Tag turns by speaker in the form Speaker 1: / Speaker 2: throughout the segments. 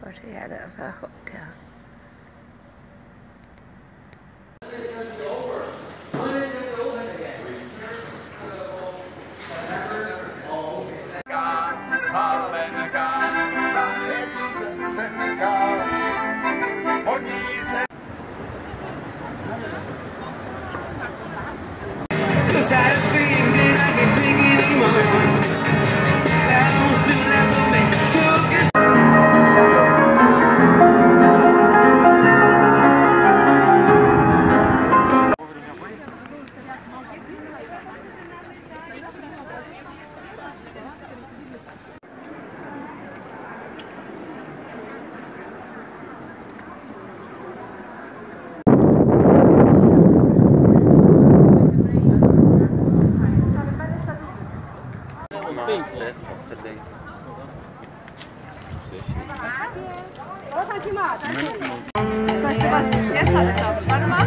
Speaker 1: 可是也得分后天。
Speaker 2: 贝壳好吃嘞。
Speaker 3: 早上去嘛，咱去。
Speaker 4: 说是吧？先查的上，完了吗？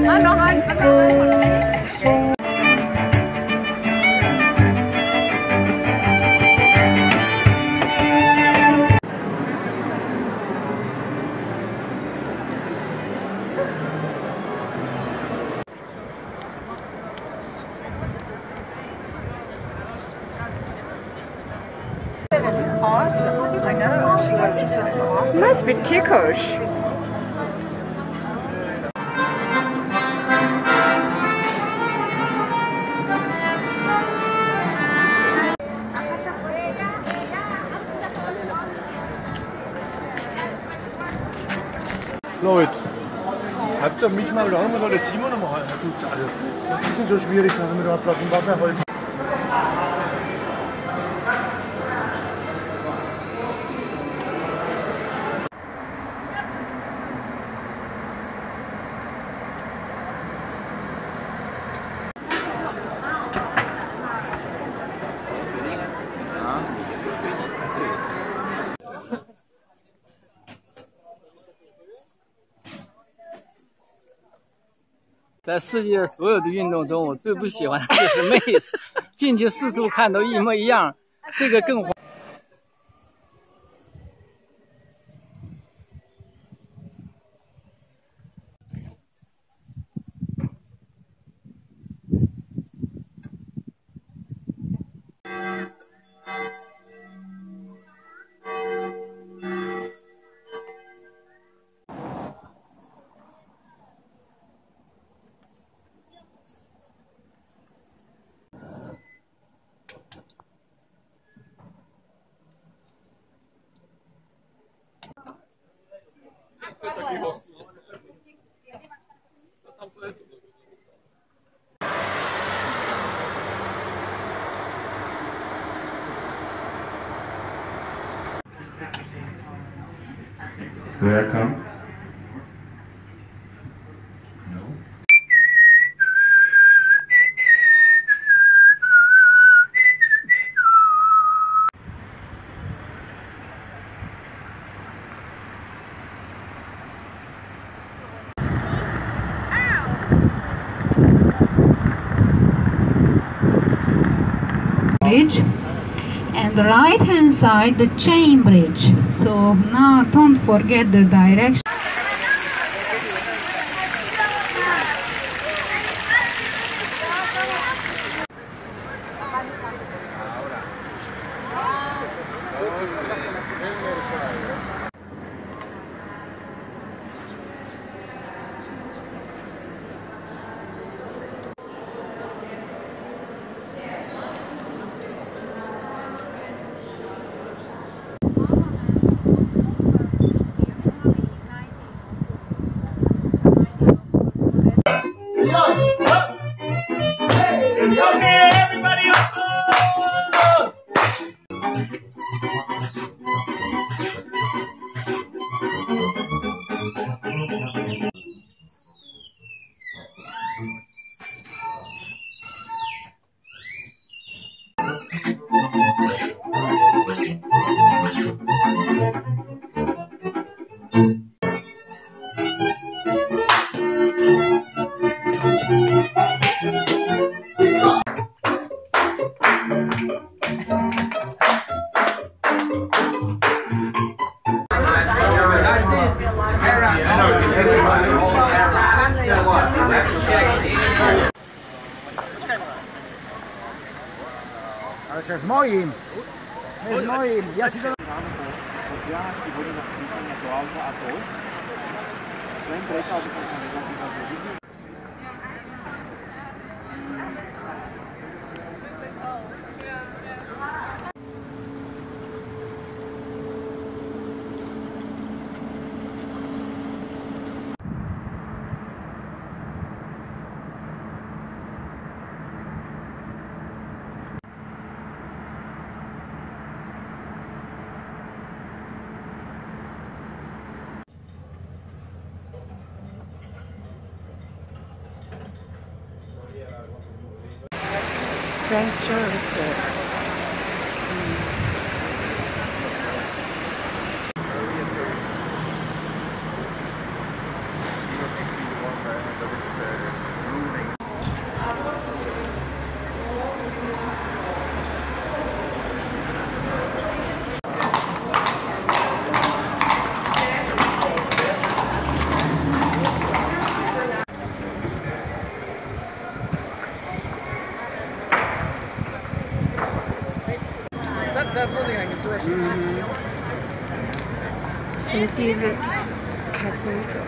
Speaker 4: 那正好你们刚。
Speaker 3: I know, she wants to sort of awesome.
Speaker 1: Must be ticklish.
Speaker 5: Leute, habt ihr mich mal lang, soll das Simon noch machen? Also, das ist nicht so schwierig, wenn wir da auf dem Wasser halten.
Speaker 2: Ja. 在世界所有的运动中，我最不喜欢的就是妹子，进去四处看都一模一样，这个更。
Speaker 6: Welcome.
Speaker 7: Bridge, and the right hand side the chain bridge. So now don't forget the direction.
Speaker 8: Everybody up!
Speaker 9: Ze is mooi in. Ze is mooi in. Ja, zie je dat?
Speaker 1: French service.
Speaker 2: That's one thing I can do.
Speaker 1: St. David's Cathedral.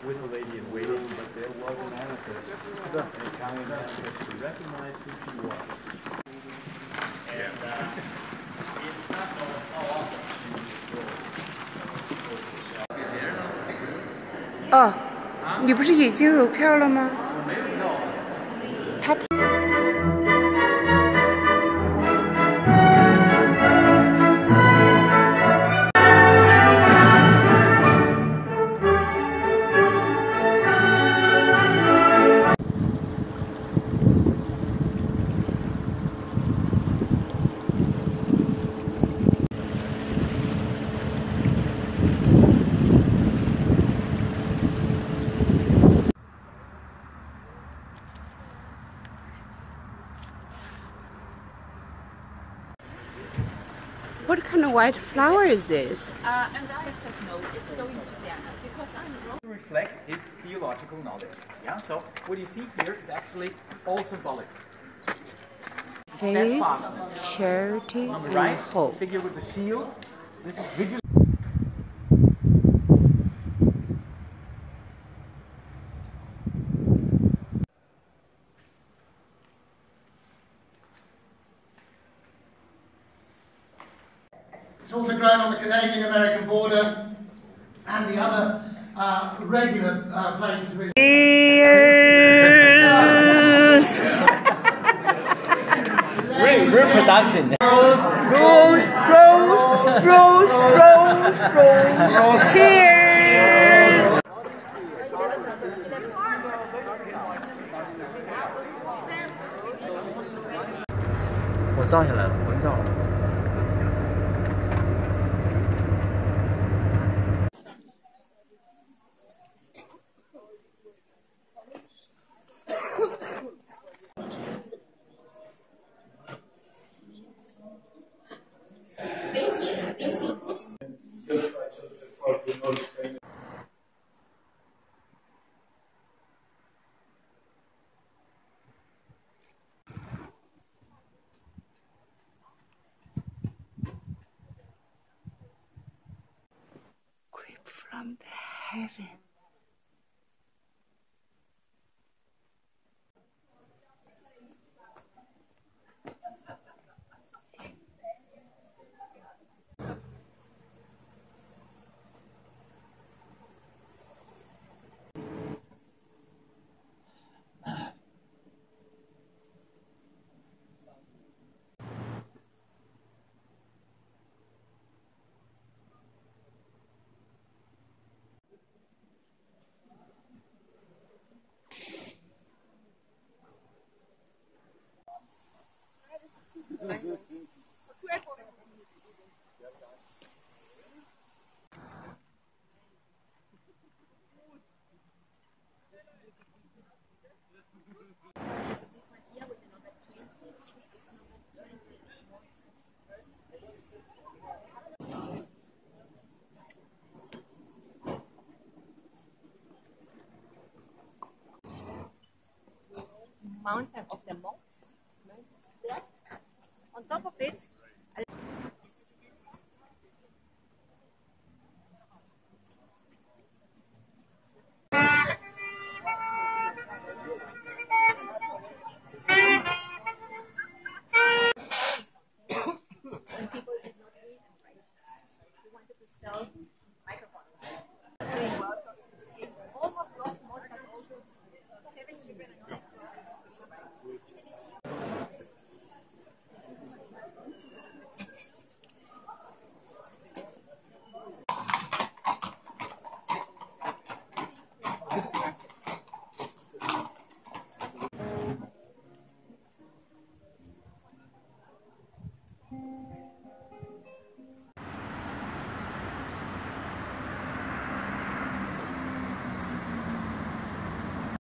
Speaker 6: With a lady in waiting, but there was an amethyst, an Italian amethyst to recognize who she was. And it's not known how often she was
Speaker 1: 哦，你不是已经有票了吗？他。What kind of white flower is this?
Speaker 4: And I said no, it's going to them because I'm wrong.
Speaker 10: To reflect his theological knowledge. Yeah, so what you see here is actually all symbolic.
Speaker 1: Faith, charity,
Speaker 10: On the
Speaker 1: and
Speaker 10: right,
Speaker 1: hope.
Speaker 10: figure with the shield. This is vigil.
Speaker 5: It's also grown on the Canadian-American border and the other regular places we...
Speaker 2: Reproduction.
Speaker 1: Rose, rose, rose, rose, rose. Cheers!
Speaker 2: 我照下来了，文照了。
Speaker 1: Creep from the heaven.
Speaker 3: mountain of the monks. There. On top of it,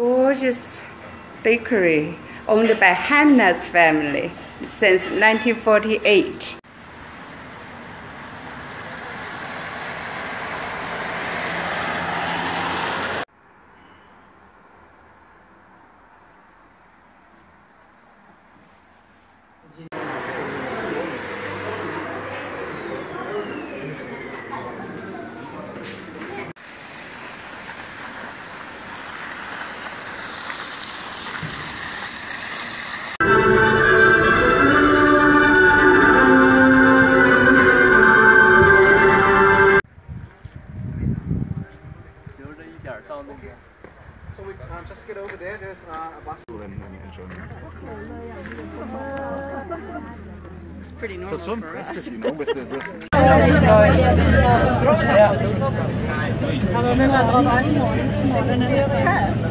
Speaker 1: Gorgeous bakery owned by Hannah's family since 1948.
Speaker 10: So we just get over there. There's a bus.
Speaker 1: It's pretty normal
Speaker 6: So some
Speaker 1: for us.
Speaker 6: you know, with the
Speaker 3: Test.